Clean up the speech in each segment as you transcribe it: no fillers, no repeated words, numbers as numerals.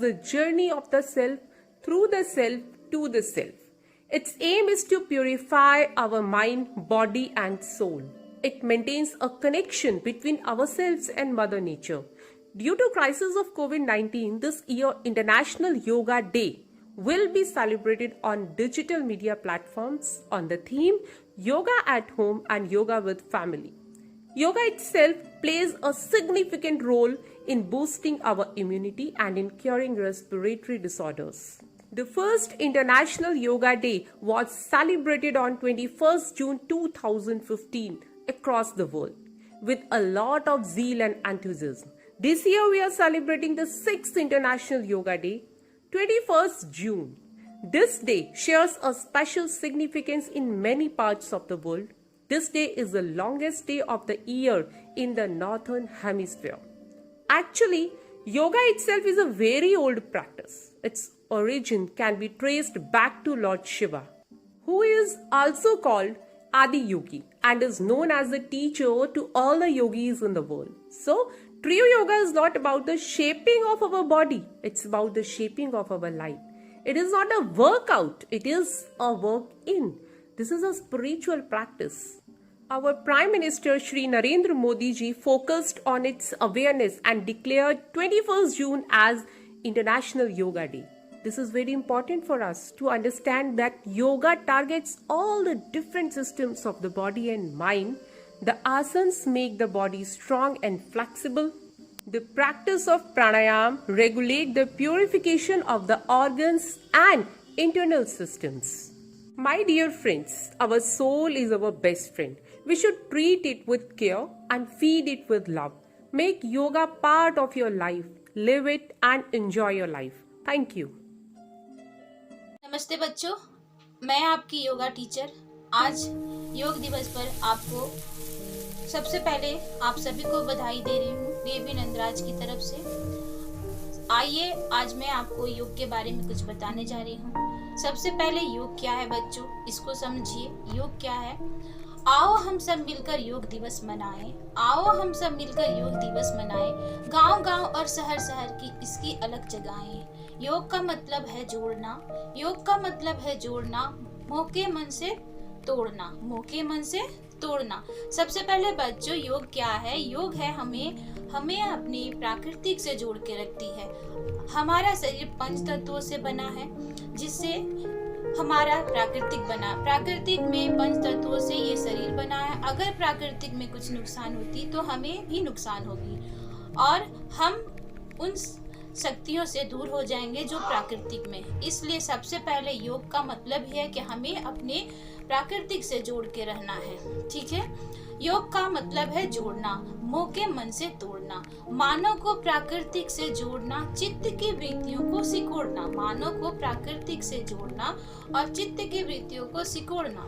the journey of the self through the self to the self. Its aim is to purify our mind, body, and soul. It maintains a connection between ourselves and Mother Nature. Due to crisis of COVID-19, this year International Yoga Day will be celebrated on digital media platforms on the theme Yoga at Home and Yoga with Family. Yoga itself plays a significant role in boosting our immunity and in curing respiratory disorders. The first International Yoga Day was celebrated on 21st June 2015 across the world with a lot of zeal and enthusiasm. This year we are celebrating the 6th International Yoga Day, 21st June. This day shares a special significance in many parts of the world. This day is the longest day of the year in the northern hemisphere. Actually, yoga itself is a very old practice. Its origin can be traced back to Lord Shiva, who is also called Adi Yogi and is known as the teacher to all the yogis in the world. So, true yoga is not about the shaping of our body, it's about the shaping of our life. It is not a workout, it is a work in. This is a spiritual practice. Our Prime Minister Shri Narendra Modi ji focused on its awareness and declared 21st June as International Yoga Day. This is very important for us to understand that yoga targets all the different systems of the body and mind. The asanas make the body strong and flexible. The practice of pranayama regulates the purification of the organs and internal systems. My dear friends, our soul is our best friend. We should treat it with care and feed it with love. Make yoga part of your life. Live it and enjoy your life. Thank you. नमस्ते बच्चों, मैं आपकी yoga teacher आज योग दिवस पर आपको सबसे पहले आप सभी को बधाई दे रही हूँ देवी नंदराज की तरफ से। आइए आज मैं आपको योग के बारे में कुछ बताने जा रही हूँ। सबसे पहले योग क्या है बच्चों, इसको समझिए। योग क्या है? आओ हम सब मिलकर योग दिवस मनाएं। आओ हम सब मिलकर योग दिवस मनाएं। गांव-गांव और शहर-शहर की इसकी अलग जगहें। योग का मतलब है जोड़ना। योग का मतलब है जोड़ना, मोह के मन से तोड़ना। मोह के मन से तोड़ना। सबसे पहले बच्चों योग क्या है? योग है हमें अपनी प्राकृतिक से जोड़ के रखती है। हमारा शरीर पंच तत्वों से बना है, जिससे हमारा प्राकृतिक में पंच तत्वों से ये शरीर बना है। अगर प्राकृतिक में कुछ नुकसान होती तो हमें भी नुकसान होगी और हम उन शक्तियों से दूर हो जाएंगे जो प्राकृतिक में। इसलिए सबसे पहले योग का मतलब ही है कि हमें अपने प्राकृतिक से जोड़ के रहना है। ठीक है, योग का मतलब है जोड़ना, मोह के मन से तोड़ना। मानव को प्राकृतिक से जोड़ना, चित्त की वृत्तियों को सिकोड़ना। मानव को प्राकृतिक से जोड़ना और चित्त की वृत्तियों को सिकोड़ना।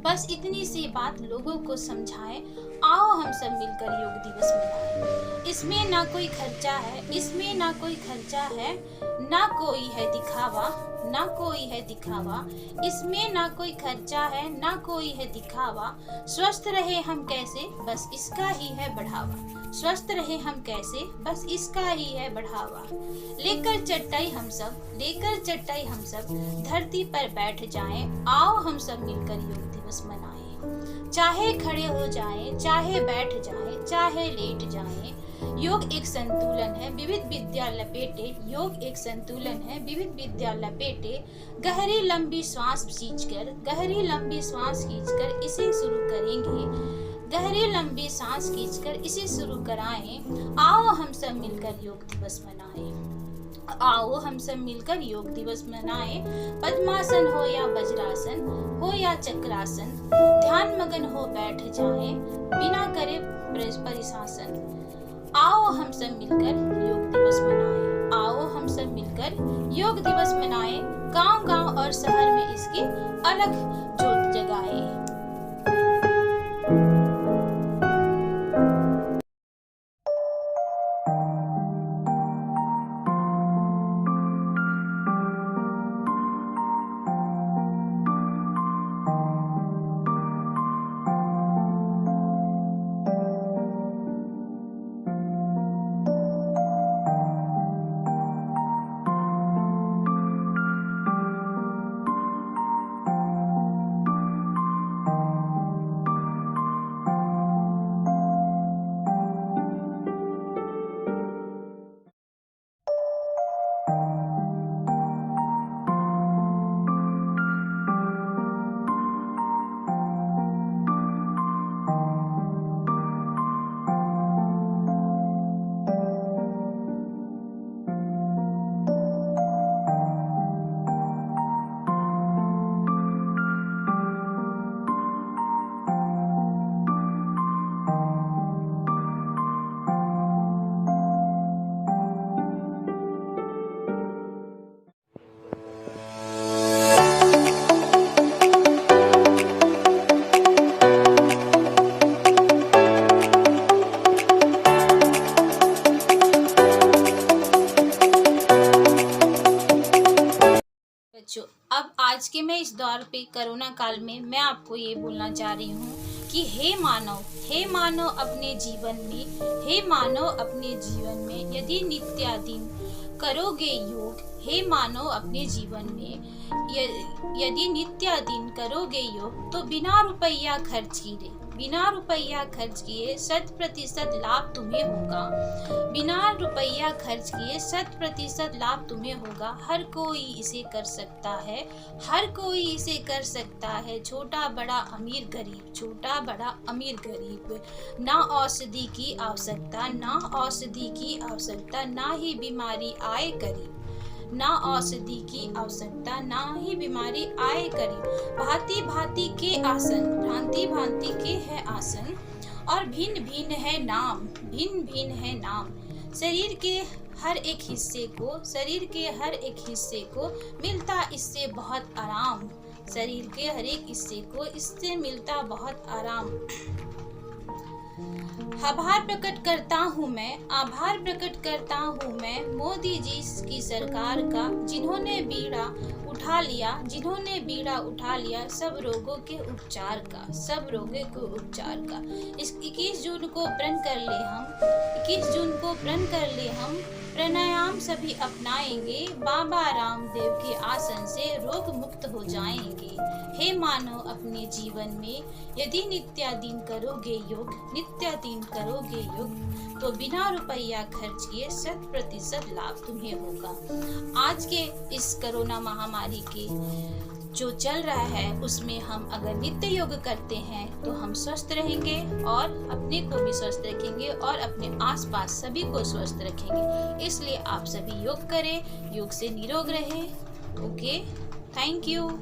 बस इतनी सी बात लोगों को समझाएं। आओ हम सब मिलकर योग दिवस मनाएं। इसमें ना कोई खर्चा है, इसमें ना कोई खर्चा है, ना कोई है दिखावा, ना कोई है दिखावा। इसमें ना कोई खर्चा है, ना कोई है दिखावा। स्वस्थ रहे हम कैसे, बस इसका ही है बढ़ावा। स्वस्थ रहे हम कैसे, बस इसका ही है बढ़ावा। लेकर चटाई हम सब धरती पर बैठ जाएं। आओ हम सब मिलकर योग दिवस मनाएं। चाहे खड़े हो जाएं, चाहे बैठ जाएं, चाहे लेट जाएं। योग एक संतुलन है, विविध विद्या लपेटे। योग एक संतुलन है, विविध विद्या लपेटे। गहरी लंबी श्वास खींचकर इसे शुरू करेंगे। गहरी लंबी सांस खींचकर इसे शुरू कराएं। आओ हम सब मिलकर योग दिवस मनाएं। आओ हम सब मिलकर योग दिवस मनाएं। पद्मासन हो या वज्रासन हो या चक्रासन, ध्यान मगन हो बैठ जाएं, बिना करे परिशासन। आओ हम सब मिलकर योग दिवस मनाएं। आओ हम सब मिलकर योग दिवस मनाएं। गांव-गांव और शहर में इसकी अलग जोत जगाएं। इस दौर पे कोरोना काल में मैं आपको ये बोलना चाह रही हूँ कि हे मानव अपने जीवन में, हे मानव अपने जीवन में यदि नित्यादीन करोगे योग, हे मानव अपने जीवन में यदि नित्यादीन करोगे योग तो बिना रुपया खर्च किए 100% लाभ तुम्हें होगा। बिना रुपया खर्च किए 100% लाभ तुम्हें होगा। हर कोई इसे कर सकता है, हर कोई इसे कर सकता है। छोटा बड़ा अमीर गरीब, ना औषधि की आवश्यकता, ना ही बीमारी आए करीब, ना औषधि की आवश्यकता, ना ही बीमारी आए करीब। भांति भांति के आसन, भांति भांति के है आसन, और भिन्न भिन्न है नाम। शरीर के हर एक हिस्से को मिलता इससे बहुत आराम। शरीर के हर एक हिस्से को इससे मिलता बहुत आराम। आभार प्रकट करता हूँ मैं मोदी जी की सरकार का, जिन्होंने बीड़ा उठा लिया सब रोगों के उपचार का। 21 जून को प्रण कर ले हम प्राणायाम सभी अपनाएंगे। बाबा रामदेव के आसन से रोग मुक्त हो जाएंगे। हे मानव अपने जीवन में यदि नित्यादीन करोगे योग तो बिना रुपया खर्च किए 100% लाभ तुम्हें होगा। आज के इस कोरोना महामारी के जो चल रहा है उसमें हम अगर नित्य योग करते हैं तो हम स्वस्थ रहेंगे और अपने को भी स्वस्थ रखेंगे और अपने आसपास सभी को स्वस्थ रखेंगे। इसलिए आप सभी योग करें, योग से निरोग रहें। Okay, thank you.